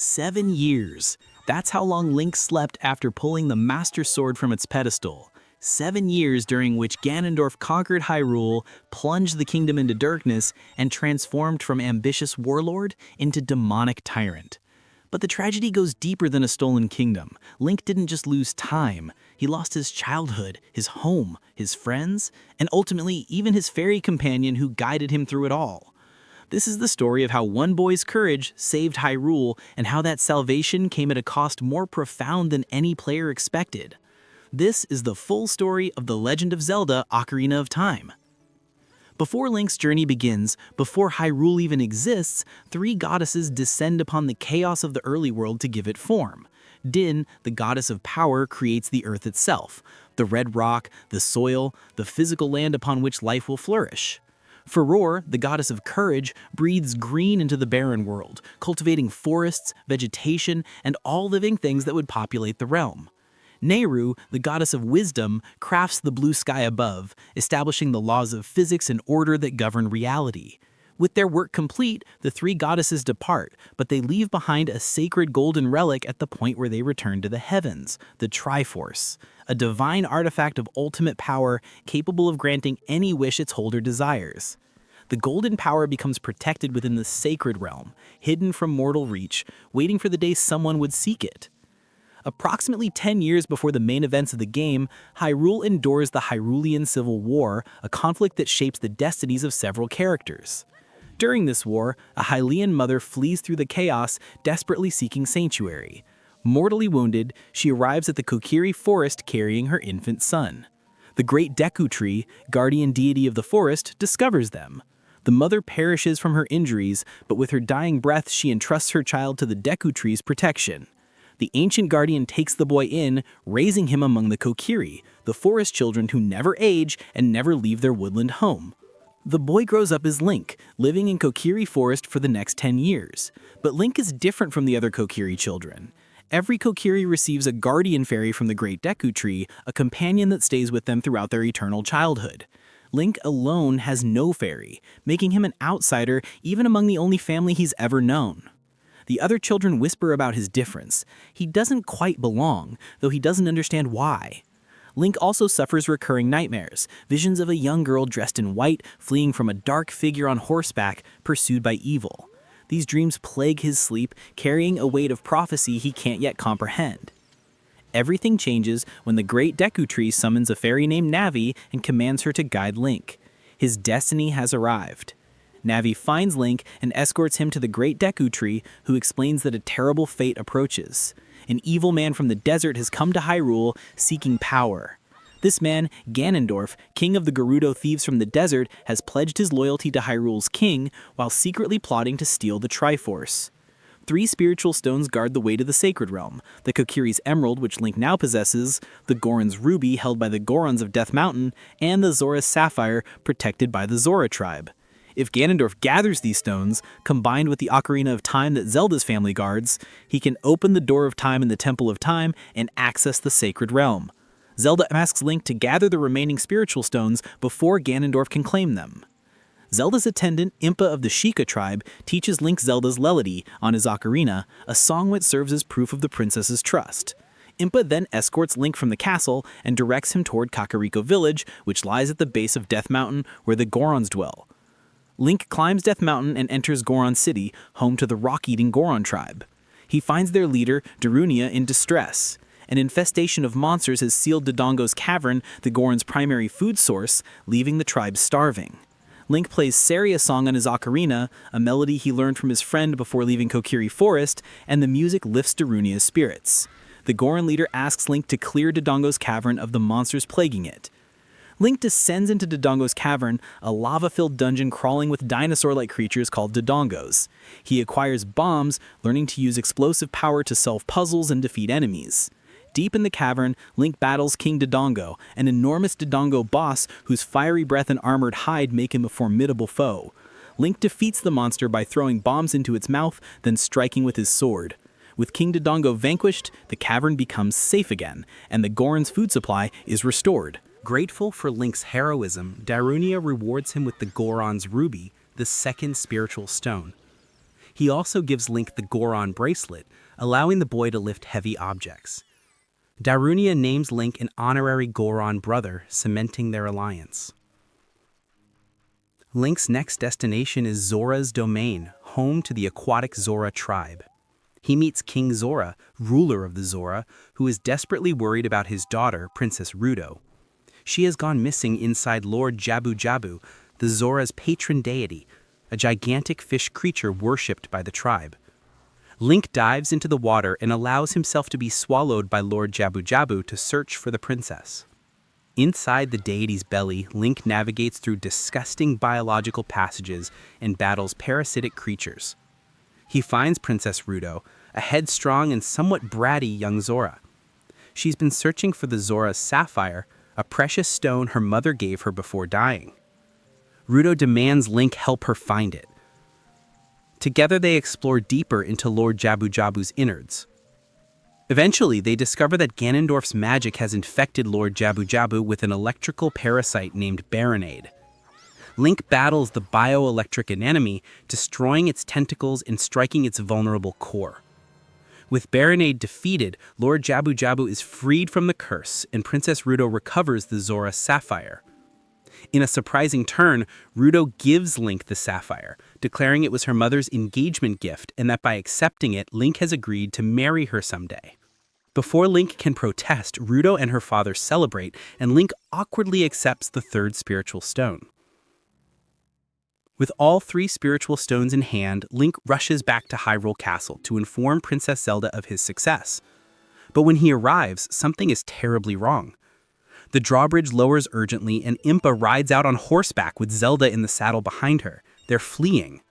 7 years. That's how long Link slept after pulling the Master Sword from its pedestal. 7 years during which Ganondorf conquered Hyrule, plunged the kingdom into darkness, and transformed from ambitious warlord into demonic tyrant. But the tragedy goes deeper than a stolen kingdom. Link didn't just lose time. He lost his childhood, his home, his friends, and ultimately even his fairy companion who guided him through it all. This is the story of how one boy's courage saved Hyrule and how that salvation came at a cost more profound than any player expected. This is the full story of The Legend of Zelda: Ocarina of Time. Before Link's journey begins, before Hyrule even exists, 3 goddesses descend upon the chaos of the early world to give it form. Din, the goddess of power, creates the earth itself, the red rock, the soil, the physical land upon which life will flourish. Furore, the goddess of courage, breathes green into the barren world, cultivating forests, vegetation, and all living things that would populate the realm. Nehru, the goddess of wisdom, crafts the blue sky above, establishing the laws of physics and order that govern reality. With their work complete, the 3 goddesses depart, but they leave behind a sacred golden relic at the point where they return to the heavens, the Triforce, a divine artifact of ultimate power capable of granting any wish its holder desires. The golden power becomes protected within the sacred realm, hidden from mortal reach, waiting for the day someone would seek it. Approximately 10 years before the main events of the game, Hyrule endures the Hyrulean Civil War, a conflict that shapes the destinies of several characters. During this war, a Hylian mother flees through the chaos, desperately seeking sanctuary. Mortally wounded, she arrives at the Kokiri Forest carrying her infant son. The great Deku Tree, guardian deity of the forest, discovers them. The mother perishes from her injuries, but with her dying breath she entrusts her child to the Deku Tree's protection. The ancient guardian takes the boy in, raising him among the Kokiri, the forest children who never age and never leave their woodland home. The boy grows up as Link, living in Kokiri Forest for the next 10 years. But Link is different from the other Kokiri children. Every Kokiri receives a guardian fairy from the Great Deku Tree, a companion that stays with them throughout their eternal childhood. Link alone has no fairy, making him an outsider even among the only family he's ever known. The other children whisper about his difference. He doesn't quite belong, though he doesn't understand why. Link also suffers recurring nightmares, visions of a young girl dressed in white, fleeing from a dark figure on horseback, pursued by evil. These dreams plague his sleep, carrying a weight of prophecy he can't yet comprehend. Everything changes when the Great Deku Tree summons a fairy named Navi and commands her to guide Link. His destiny has arrived. Navi finds Link and escorts him to the Great Deku Tree, who explains that a terrible fate approaches. An evil man from the desert has come to Hyrule, seeking power. This man, Ganondorf, king of the Gerudo thieves from the desert, has pledged his loyalty to Hyrule's king while secretly plotting to steal the Triforce. 3 spiritual stones guard the way to the sacred realm: the Kokiri's Emerald, which Link now possesses, the Goron's Ruby, held by the Gorons of Death Mountain, and the Zora's Sapphire, protected by the Zora tribe. If Ganondorf gathers these stones, combined with the Ocarina of Time that Zelda's family guards, he can open the Door of Time in the Temple of Time and access the sacred realm. Zelda asks Link to gather the remaining spiritual stones before Ganondorf can claim them. Zelda's attendant, Impa of the Sheikah tribe, teaches Link Zelda's Lelody on his ocarina, a song which serves as proof of the princess's trust. Impa then escorts Link from the castle and directs him toward Kakariko Village, which lies at the base of Death Mountain, where the Gorons dwell. Link climbs Death Mountain and enters Goron City, home to the rock-eating Goron tribe. He finds their leader, Darunia, in distress. An infestation of monsters has sealed Dodongo's cavern, the Goron's primary food source, leaving the tribe starving. Link plays Saria's song on his ocarina, a melody he learned from his friend before leaving Kokiri Forest, and the music lifts Darunia's spirits. The Goron leader asks Link to clear Dodongo's cavern of the monsters plaguing it. Link descends into Dodongo's cavern, a lava-filled dungeon crawling with dinosaur-like creatures called Dodongos. He acquires bombs, learning to use explosive power to solve puzzles and defeat enemies. Deep in the cavern, Link battles King Dodongo, an enormous Dodongo boss whose fiery breath and armored hide make him a formidable foe. Link defeats the monster by throwing bombs into its mouth, then striking with his sword. With King Dodongo vanquished, the cavern becomes safe again, and the Goron's food supply is restored. Grateful for Link's heroism, Darunia rewards him with the Goron's Ruby, the second spiritual stone. He also gives Link the Goron bracelet, allowing the boy to lift heavy objects. Darunia names Link an honorary Goron brother, cementing their alliance. Link's next destination is Zora's domain, home to the aquatic Zora tribe. He meets King Zora, ruler of the Zora, who is desperately worried about his daughter, Princess Ruto. She has gone missing inside Lord Jabu Jabu, the Zora's patron deity, a gigantic fish creature worshipped by the tribe. Link dives into the water and allows himself to be swallowed by Lord Jabu Jabu to search for the princess. Inside the deity's belly, Link navigates through disgusting biological passages and battles parasitic creatures. He finds Princess Ruto, a headstrong and somewhat bratty young Zora. She's been searching for the Zora's sapphire, a precious stone her mother gave her before dying. Ruto demands Link help her find it. Together they explore deeper into Lord Jabu Jabu's innards. Eventually, they discover that Ganondorf's magic has infected Lord Jabu Jabu with an electrical parasite named Baronade. Link battles the bioelectric anemone, destroying its tentacles and striking its vulnerable core. With Baronade defeated, Lord Jabu Jabu is freed from the curse, and Princess Ruto recovers the Zora sapphire. In a surprising turn, Ruto gives Link the sapphire, declaring it was her mother's engagement gift and that by accepting it, Link has agreed to marry her someday. Before Link can protest, Ruto and her father celebrate, and Link awkwardly accepts the third spiritual stone. With all three spiritual stones in hand, Link rushes back to Hyrule Castle to inform Princess Zelda of his success. But when he arrives, something is terribly wrong. The drawbridge lowers urgently, and Impa rides out on horseback with Zelda in the saddle behind her. They're fleeing.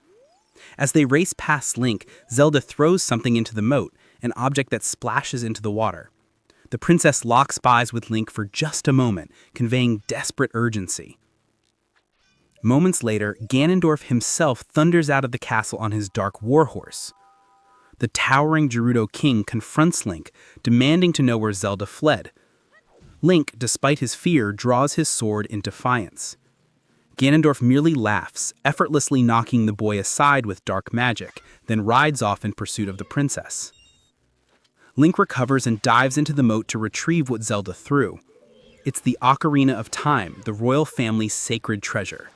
As they race past Link, Zelda throws something into the moat, an object that splashes into the water. The princess locks eyes with Link for just a moment, conveying desperate urgency. Moments later, Ganondorf himself thunders out of the castle on his dark warhorse. The towering Gerudo King confronts Link, demanding to know where Zelda fled. Link, despite his fear, draws his sword in defiance. Ganondorf merely laughs, effortlessly knocking the boy aside with dark magic, then rides off in pursuit of the princess. Link recovers and dives into the moat to retrieve what Zelda threw. It's the Ocarina of Time, the royal family's sacred treasure.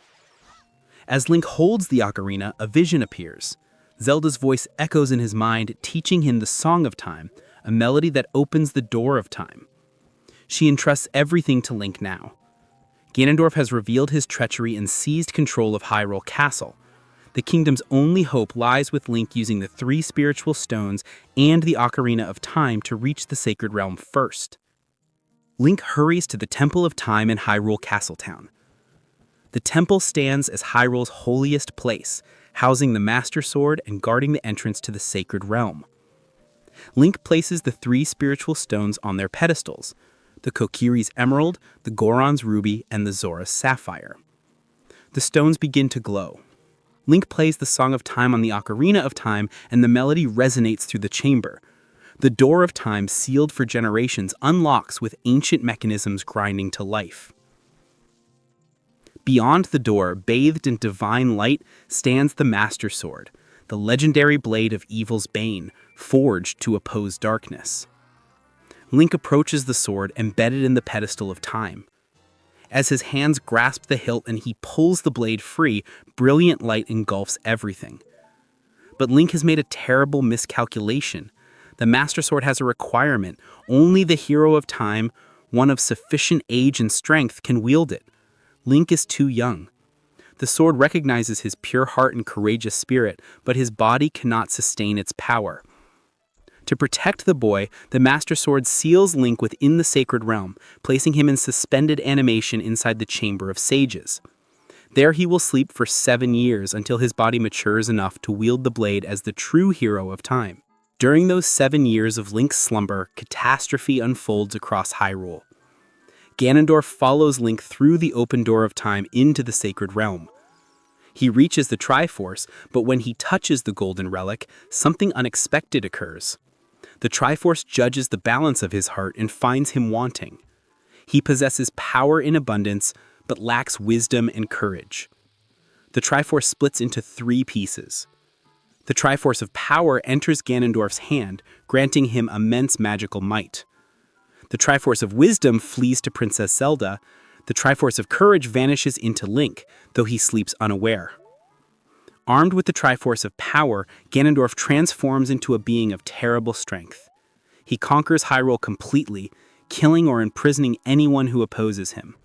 As Link holds the ocarina, a vision appears. Zelda's voice echoes in his mind, teaching him the Song of Time, a melody that opens the door of time. She entrusts everything to Link now. Ganondorf has revealed his treachery and seized control of Hyrule Castle. The kingdom's only hope lies with Link using the three spiritual stones and the Ocarina of Time to reach the Sacred Realm first. Link hurries to the Temple of Time in Hyrule Castletown. The temple stands as Hyrule's holiest place, housing the Master Sword and guarding the entrance to the Sacred Realm. Link places the three spiritual stones on their pedestals: the Kokiri's Emerald, the Goron's Ruby, and the Zora's Sapphire. The stones begin to glow. Link plays the Song of Time on the Ocarina of Time, and the melody resonates through the chamber. The door of time, sealed for generations, unlocks with ancient mechanisms grinding to life. Beyond the door, bathed in divine light, stands the Master Sword, the legendary blade of evil's bane, forged to oppose darkness. Link approaches the sword embedded in the pedestal of time. As his hands grasp the hilt and he pulls the blade free, brilliant light engulfs everything. But Link has made a terrible miscalculation. The Master Sword has a requirement. Only the hero of time, one of sufficient age and strength, can wield it. Link is too young. The sword recognizes his pure heart and courageous spirit, but his body cannot sustain its power. To protect the boy, the Master Sword seals Link within the Sacred Realm, placing him in suspended animation inside the Chamber of Sages. There he will sleep for 7 years until his body matures enough to wield the blade as the true hero of time. During those 7 years of Link's slumber, catastrophe unfolds across Hyrule. Ganondorf follows Link through the open door of time into the Sacred Realm. He reaches the Triforce, but when he touches the golden relic, something unexpected occurs. The Triforce judges the balance of his heart and finds him wanting. He possesses power in abundance, but lacks wisdom and courage. The Triforce splits into 3 pieces. The Triforce of Power enters Ganondorf's hand, granting him immense magical might. The Triforce of Wisdom flees to Princess Zelda. The Triforce of Courage vanishes into Link, though he sleeps unaware. Armed with the Triforce of Power, Ganondorf transforms into a being of terrible strength. He conquers Hyrule completely, killing or imprisoning anyone who opposes him.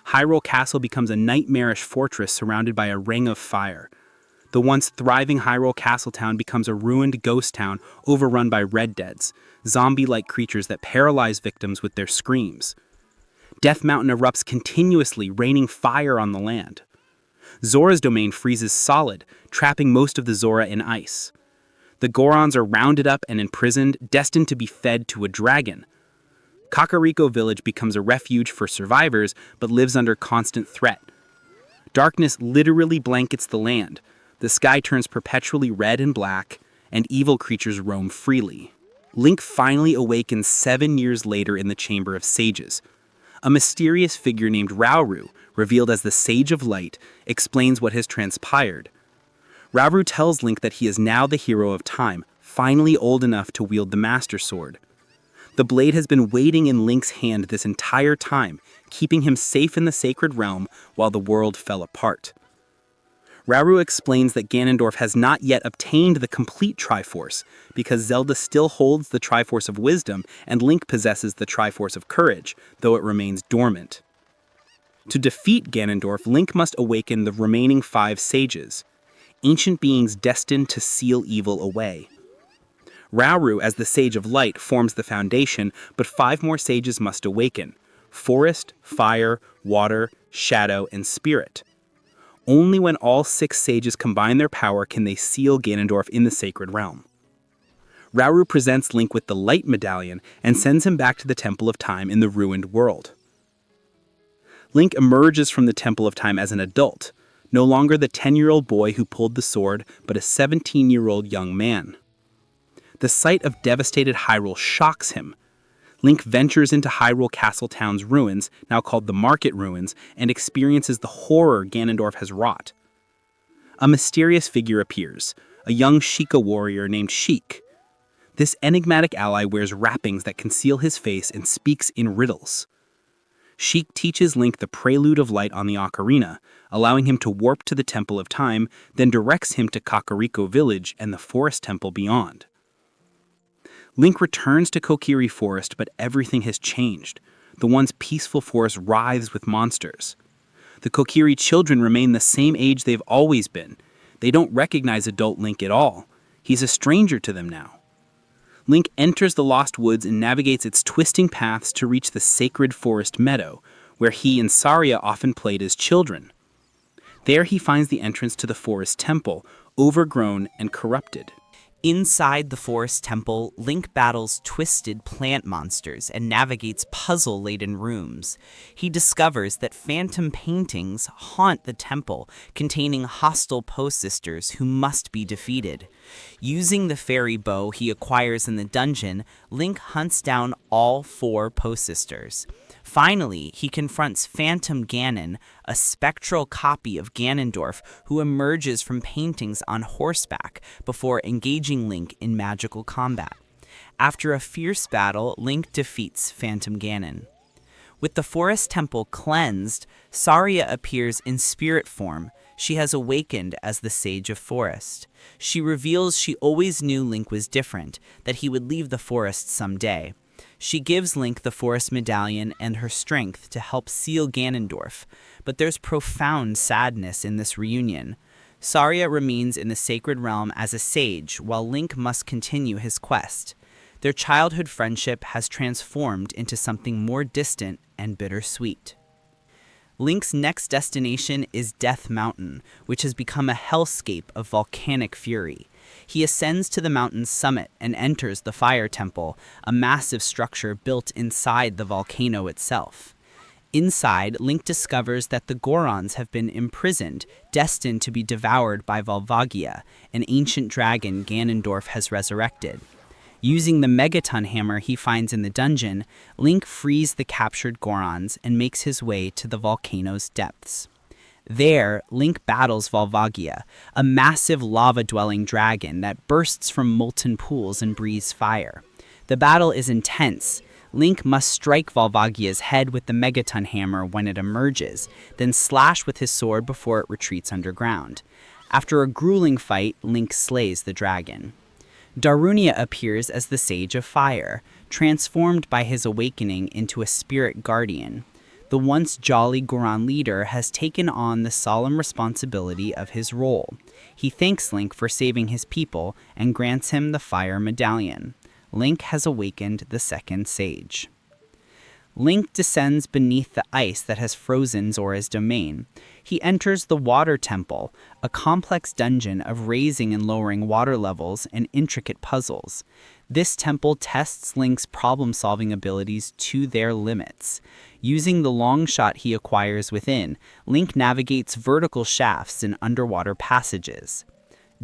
Hyrule Castle becomes a nightmarish fortress surrounded by a ring of fire. The once thriving Hyrule Castletown becomes a ruined ghost town overrun by Red Deads, zombie-like creatures that paralyze victims with their screams. Death Mountain erupts continuously, raining fire on the land. Zora's domain freezes solid, trapping most of the Zora in ice. The Gorons are rounded up and imprisoned, destined to be fed to a dragon. Kakariko Village becomes a refuge for survivors, but lives under constant threat. Darkness literally blankets the land. The sky turns perpetually red and black, and evil creatures roam freely. Link finally awakens 7 years later in the Chamber of Sages. A mysterious figure named Rauru, revealed as the Sage of Light, explains what has transpired. Rauru tells Link that he is now the hero of time, finally old enough to wield the Master Sword. The blade has been waiting in Link's hand this entire time, keeping him safe in the Sacred Realm while the world fell apart. Rauru explains that Ganondorf has not yet obtained the complete Triforce, because Zelda still holds the Triforce of Wisdom and Link possesses the Triforce of Courage, though it remains dormant. To defeat Ganondorf, Link must awaken the remaining 5 sages, ancient beings destined to seal evil away. Rauru, as the Sage of Light, forms the foundation, but 5 more sages must awaken: Forest, Fire, Water, Shadow, and Spirit. Only when all 6 sages combine their power can they seal Ganondorf in the Sacred Realm. Rauru presents Link with the Light Medallion and sends him back to the Temple of Time in the ruined world. Link emerges from the Temple of Time as an adult, no longer the 10-year-old boy who pulled the sword, but a 17-year-old young man. The sight of devastated Hyrule shocks him. Link ventures into Hyrule Castletown's ruins, now called the Market Ruins, and experiences the horror Ganondorf has wrought. A mysterious figure appears, a young Sheikah warrior named Sheik. This enigmatic ally wears wrappings that conceal his face and speaks in riddles. Sheik teaches Link the Prelude of Light on the Ocarina, allowing him to warp to the Temple of Time, then directs him to Kakariko Village and the Forest Temple beyond. Link returns to Kokiri Forest, but everything has changed. The once peaceful forest writhes with monsters. The Kokiri children remain the same age they've always been. They don't recognize adult Link at all. He's a stranger to them now. Link enters the Lost Woods and navigates its twisting paths to reach the sacred forest meadow, where he and Saria often played as children. There he finds the entrance to the forest temple, overgrown and corrupted. Inside the forest temple, Link battles twisted plant monsters and navigates puzzle-laden rooms. He discovers that phantom paintings haunt the temple, containing hostile Poe-sisters who must be defeated. Using the fairy bow he acquires in the dungeon, Link hunts down all 4 Poe-sisters. Finally, he confronts Phantom Ganon, a spectral copy of Ganondorf who emerges from paintings on horseback before engaging Link in magical combat. After a fierce battle, Link defeats Phantom Ganon. With the forest temple cleansed, Saria appears in spirit form. She has awakened as the Sage of Forest. She reveals she always knew Link was different, that he would leave the forest someday. She gives Link the Forest Medallion and her strength to help seal Ganondorf, but there's profound sadness in this reunion. Saria remains in the Sacred Realm as a sage, while Link must continue his quest. Their childhood friendship has transformed into something more distant and bittersweet. Link's next destination is Death Mountain, which has become a hellscape of volcanic fury. He ascends to the mountain's summit and enters the Fire Temple, a massive structure built inside the volcano itself. Inside, Link discovers that the Gorons have been imprisoned, destined to be devoured by Volvagia, an ancient dragon Ganondorf has resurrected. Using the Megaton hammer he finds in the dungeon, Link frees the captured Gorons and makes his way to the volcano's depths. There, Link battles Volvagia, a massive lava-dwelling dragon that bursts from molten pools and breathes fire. The battle is intense. Link must strike Volvagia's head with the Megaton hammer when it emerges, then slash with his sword before it retreats underground. After a grueling fight, Link slays the dragon. Darunia appears as the Sage of Fire, transformed by his awakening into a spirit guardian. The once jolly Goron leader has taken on the solemn responsibility of his role. He thanks Link for saving his people and grants him the Fire Medallion. Link has awakened the second Sage. Link descends beneath the ice that has frozen Zora's domain. He enters the Water Temple, a complex dungeon of raising and lowering water levels and intricate puzzles. This temple tests Link's problem-solving abilities to their limits. Using the long shot he acquires within, Link navigates vertical shafts and underwater passages.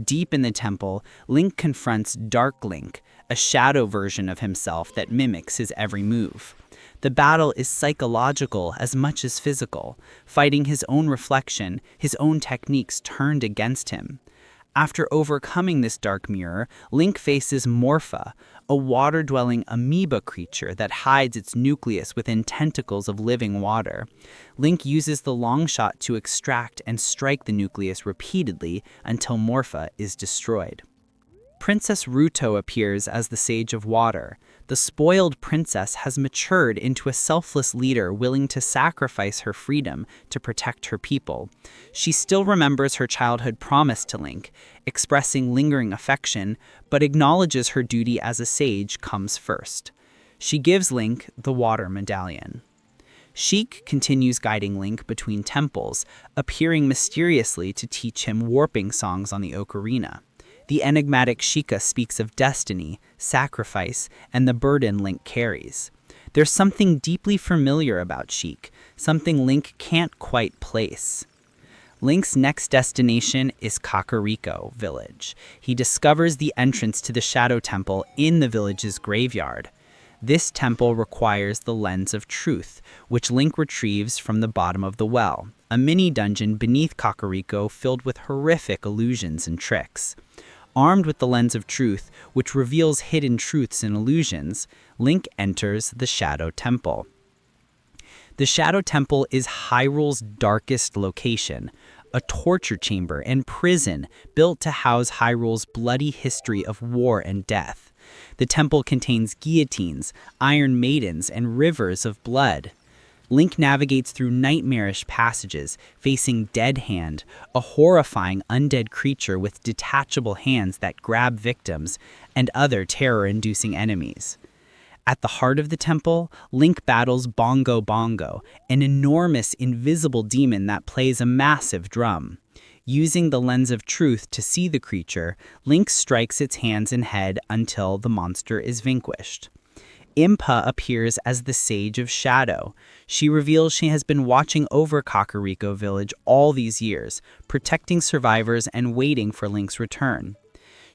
Deep in the temple, Link confronts Dark Link, a shadow version of himself that mimics his every move. The battle is psychological as much as physical, fighting his own reflection, his own techniques turned against him. After overcoming this dark mirror, Link faces Morpha, a water-dwelling amoeba creature that hides its nucleus within tentacles of living water. Link uses the long shot to extract and strike the nucleus repeatedly until Morpha is destroyed. Princess Ruto appears as the Sage of Water. The spoiled princess has matured into a selfless leader willing to sacrifice her freedom to protect her people. She still remembers her childhood promise to Link, expressing lingering affection, but acknowledges her duty as a sage comes first. She gives Link the Water Medallion. Sheik continues guiding Link between temples, appearing mysteriously to teach him warping songs on the Ocarina. The enigmatic Sheikah speaks of destiny, sacrifice, and the burden Link carries. There's something deeply familiar about Sheik, something Link can't quite place. Link's next destination is Kakariko Village. He discovers the entrance to the Shadow Temple in the village's graveyard. This temple requires the Lens of Truth, which Link retrieves from the bottom of the well, a mini-dungeon beneath Kakariko filled with horrific illusions and tricks. Armed with the Lens of Truth, which reveals hidden truths and illusions, Link enters the Shadow Temple. The Shadow Temple is Hyrule's darkest location, a torture chamber and prison built to house Hyrule's bloody history of war and death. The temple contains guillotines, iron maidens, and rivers of blood. Link navigates through nightmarish passages, facing Dead Hand, a horrifying undead creature with detachable hands that grab victims, and other terror-inducing enemies. At the heart of the temple, Link battles Bongo Bongo, an enormous invisible demon that plays a massive drum. Using the Lens of Truth to see the creature, Link strikes its hands and head until the monster is vanquished. Impa appears as the Sage of Shadow. She reveals she has been watching over Kakariko Village all these years, protecting survivors and waiting for Link's return.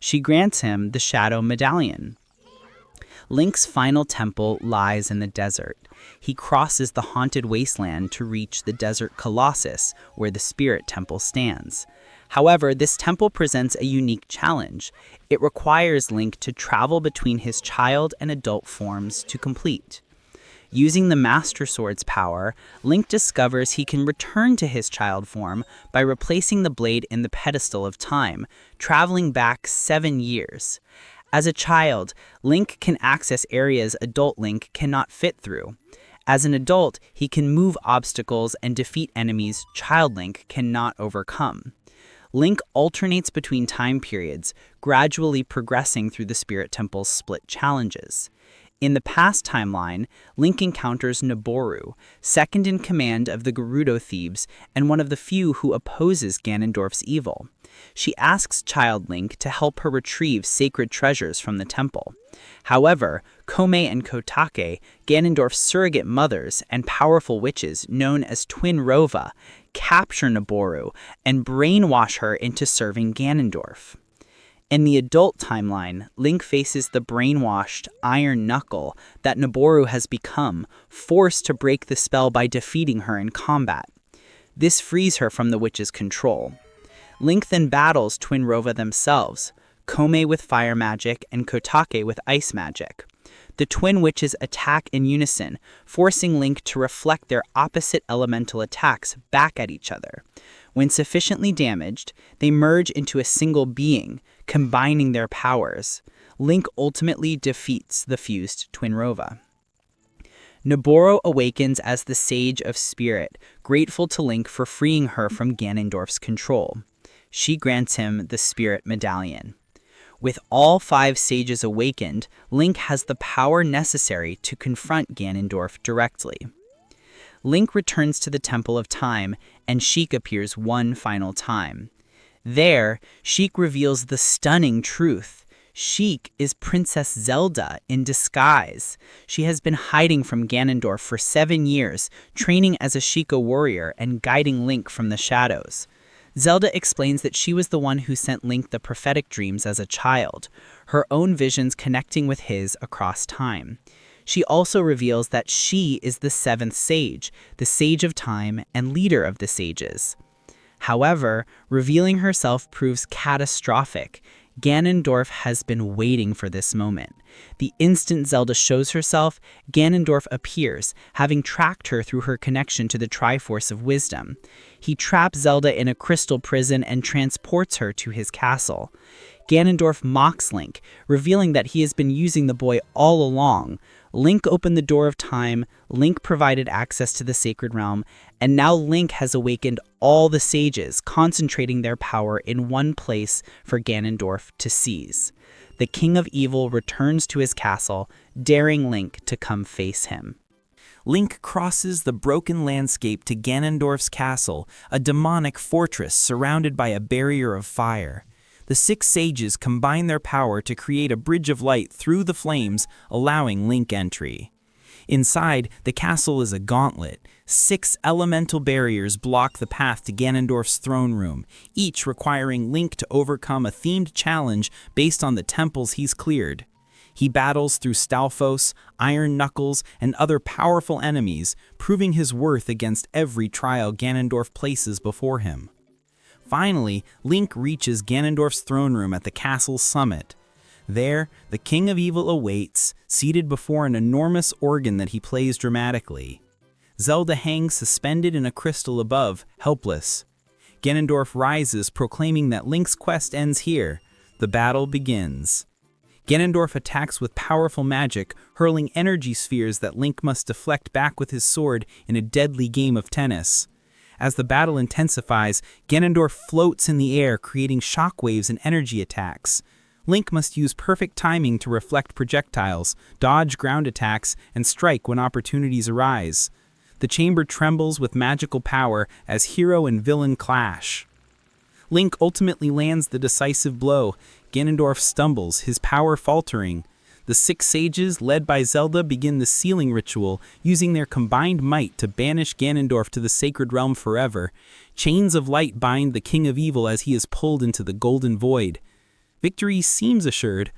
She grants him the Shadow Medallion. Link's final temple lies in the desert. He crosses the haunted wasteland to reach the Desert Colossus, where the Spirit Temple stands. However, this temple presents a unique challenge. It requires Link to travel between his child and adult forms to complete. Using the Master Sword's power, Link discovers he can return to his child form by replacing the blade in the pedestal of time, traveling back 7 years. As a child, Link can access areas adult Link cannot fit through. As an adult, he can move obstacles and defeat enemies child Link cannot overcome. Link alternates between time periods, gradually progressing through the Spirit Temple's split challenges. In the past timeline, Link encounters Naboru, second in command of the Gerudo Thieves and one of the few who opposes Ganondorf's evil. She asks Child Link to help her retrieve sacred treasures from the temple. However, Kome and Kotake, Ganondorf's surrogate mothers and powerful witches known as Twin Rova, capture Naboru and brainwash her into serving Ganondorf. In the adult timeline, Link faces the brainwashed Iron Knuckle that Naboru has become, forced to break the spell by defeating her in combat. This frees her from the witch's control. Link then battles Twinrova themselves, Kome with fire magic and Kotake with ice magic. The twin witches attack in unison, forcing Link to reflect their opposite elemental attacks back at each other. When sufficiently damaged, they merge into a single being, combining their powers. Link ultimately defeats the fused Twinrova. Naboro awakens as the Sage of Spirit, grateful to Link for freeing her from Ganondorf's control. She grants him the Spirit Medallion. With all 5 sages awakened, Link has the power necessary to confront Ganondorf directly. Link returns to the Temple of Time, and Sheik appears one final time. There, Sheik reveals the stunning truth. Sheik is Princess Zelda in disguise. She has been hiding from Ganondorf for 7 years, training as a Sheikah warrior and guiding Link from the shadows. Zelda explains that she was the one who sent Link the prophetic dreams as a child, her own visions connecting with his across time. She also reveals that she is the 7th sage, the Sage of Time and leader of the sages. However, revealing herself proves catastrophic. Ganondorf has been waiting for this moment. The instant Zelda shows herself, Ganondorf appears, having tracked her through her connection to the Triforce of Wisdom. He traps Zelda in a crystal prison and transports her to his castle. Ganondorf mocks Link, revealing that he has been using the boy all along. Link opened the door of time, Link provided access to the Sacred Realm, and now Link has awakened all the sages, concentrating their power in one place for Ganondorf to seize. The King of Evil returns to his castle, daring Link to come face him. Link crosses the broken landscape to Ganondorf's castle, a demonic fortress surrounded by a barrier of fire. The 6 sages combine their power to create a bridge of light through the flames, allowing Link entry. Inside, the castle is a gauntlet. 6 elemental barriers block the path to Ganondorf's throne room, each requiring Link to overcome a themed challenge based on the temples he's cleared. He battles through Stalfos, Iron Knuckles, and other powerful enemies, proving his worth against every trial Ganondorf places before him. Finally, Link reaches Ganondorf's throne room at the castle's summit. There, the King of Evil awaits, seated before an enormous organ that he plays dramatically. Zelda hangs suspended in a crystal above, helpless. Ganondorf rises, proclaiming that Link's quest ends here. The battle begins. Ganondorf attacks with powerful magic, hurling energy spheres that Link must deflect back with his sword in a deadly game of tennis. As the battle intensifies, Ganondorf floats in the air, creating shockwaves and energy attacks. Link must use perfect timing to reflect projectiles, dodge ground attacks, and strike when opportunities arise. The chamber trembles with magical power as hero and villain clash. Link ultimately lands the decisive blow. Ganondorf stumbles, his power faltering. The 6 sages, led by Zelda, begin the sealing ritual, using their combined might to banish Ganondorf to the Sacred Realm forever. Chains of light bind the King of Evil as he is pulled into the Golden Void. Victory seems assured,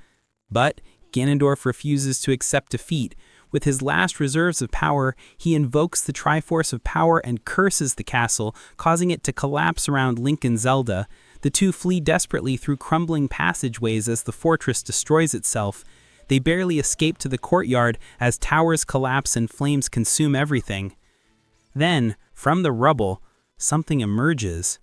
but Ganondorf refuses to accept defeat. With his last reserves of power, he invokes the Triforce of Power and curses the castle, causing it to collapse around Link and Zelda. The two flee desperately through crumbling passageways as the fortress destroys itself. They barely escape to the courtyard as towers collapse and flames consume everything. Then, from the rubble, something emerges.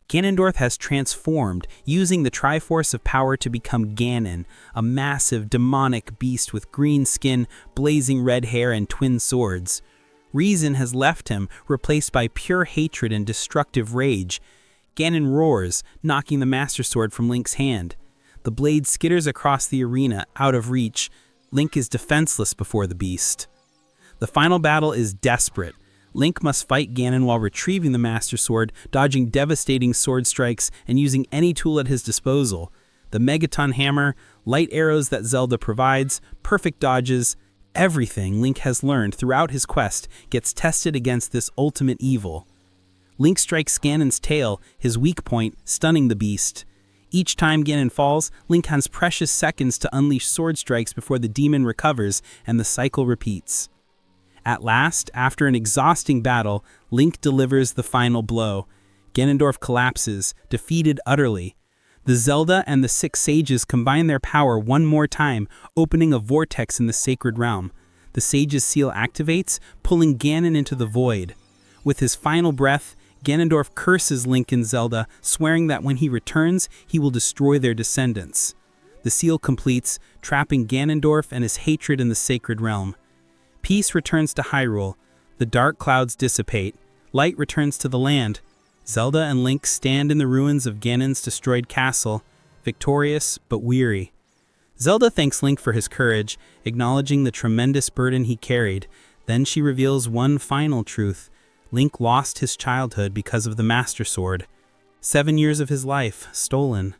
Ganondorf has transformed, using the Triforce of Power to become Ganon, a massive demonic beast with green skin, blazing red hair, and twin swords. Reason has left him, replaced by pure hatred and destructive rage. Ganon roars, knocking the Master Sword from Link's hand. The blade skitters across the arena, out of reach. Link is defenseless before the beast. The final battle is desperate. Link must fight Ganon while retrieving the Master Sword, dodging devastating sword strikes, and using any tool at his disposal. The Megaton Hammer, light arrows that Zelda provides, perfect dodges, everything Link has learned throughout his quest gets tested against this ultimate evil. Link strikes Ganon's tail, his weak point, stunning the beast. Each time Ganon falls, Link has precious seconds to unleash sword strikes before the demon recovers, and the cycle repeats. At last, after an exhausting battle, Link delivers the final blow. Ganondorf collapses, defeated utterly. The Zelda and the six sages combine their power one more time, opening a vortex in the sacred realm. The sage's seal activates, pulling Ganon into the void. With his final breath, Ganondorf curses Link and Zelda, swearing that when he returns, he will destroy their descendants. The seal completes, trapping Ganondorf and his hatred in the sacred realm. Peace returns to Hyrule. The dark clouds dissipate. Light returns to the land. Zelda and Link stand in the ruins of Ganon's destroyed castle, victorious but weary. Zelda thanks Link for his courage, acknowledging the tremendous burden he carried. Then she reveals one final truth. Link lost his childhood because of the Master Sword. 7 years of his life stolen.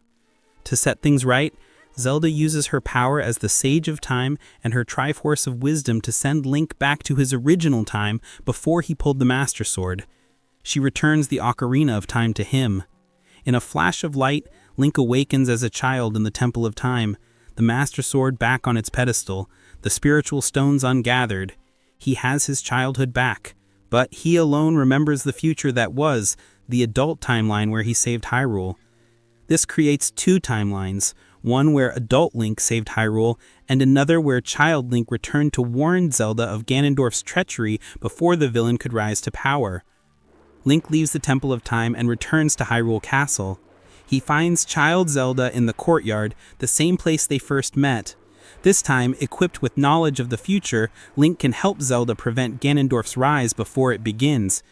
To set things right, Zelda uses her power as the Sage of Time and her Triforce of Wisdom to send Link back to his original time before he pulled the Master Sword. She returns the Ocarina of Time to him. In a flash of light, Link awakens as a child in the Temple of Time, the Master Sword back on its pedestal, the spiritual stones ungathered. He has his childhood back, but he alone remembers the future that was, the adult timeline where he saved Hyrule. This creates two timelines, one where adult Link saved Hyrule, and another where child Link returned to warn Zelda of Ganondorf's treachery before the villain could rise to power. Link leaves the Temple of Time and returns to Hyrule Castle. He finds child Zelda in the courtyard, the same place they first met. This time, equipped with knowledge of the future, Link can help Zelda prevent Ganondorf's rise before it begins.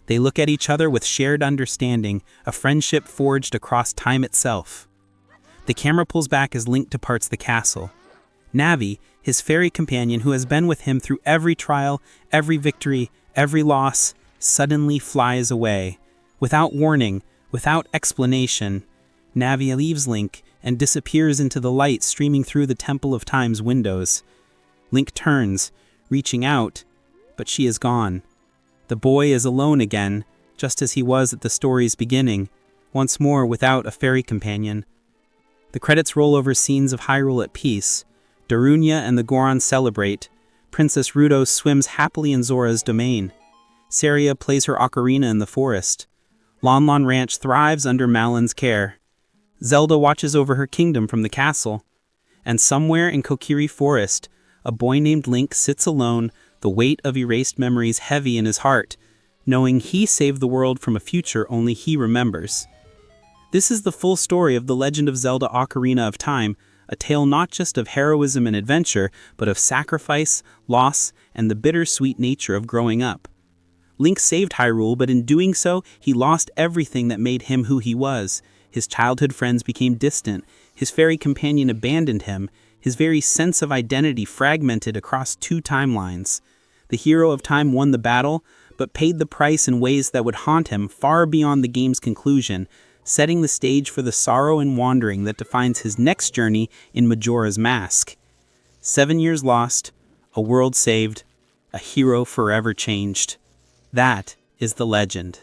They look at each other with shared understanding, a friendship forged across time itself. The camera pulls back as Link departs the castle. Navi, his fairy companion who has been with him through every trial, every victory, every loss, suddenly flies away. Without warning, without explanation, Navi leaves Link and disappears into the light streaming through the Temple of Time's windows. Link turns, reaching out, but she is gone. The boy is alone again, just as he was at the story's beginning, once more without a fairy companion. The credits roll over scenes of Hyrule at peace. Darunia and the Goron celebrate. Princess Ruto swims happily in Zora's domain. Saria plays her ocarina in the forest. Lon Lon Ranch thrives under Malon's care. Zelda watches over her kingdom from the castle. And somewhere in Kokiri Forest, a boy named Link sits alone, the weight of erased memories heavy in his heart, knowing he saved the world from a future only he remembers. This is the full story of The Legend of Zelda Ocarina of Time, a tale not just of heroism and adventure, but of sacrifice, loss, and the bittersweet nature of growing up. Link saved Hyrule, but in doing so, he lost everything that made him who he was. His childhood friends became distant, his fairy companion abandoned him, his very sense of identity fragmented across two timelines. The hero of time won the battle, but paid the price in ways that would haunt him far beyond the game's conclusion, setting the stage for the sorrow and wandering that defines his next journey in Majora's Mask. 7 years lost, a world saved, a hero forever changed. That is the legend.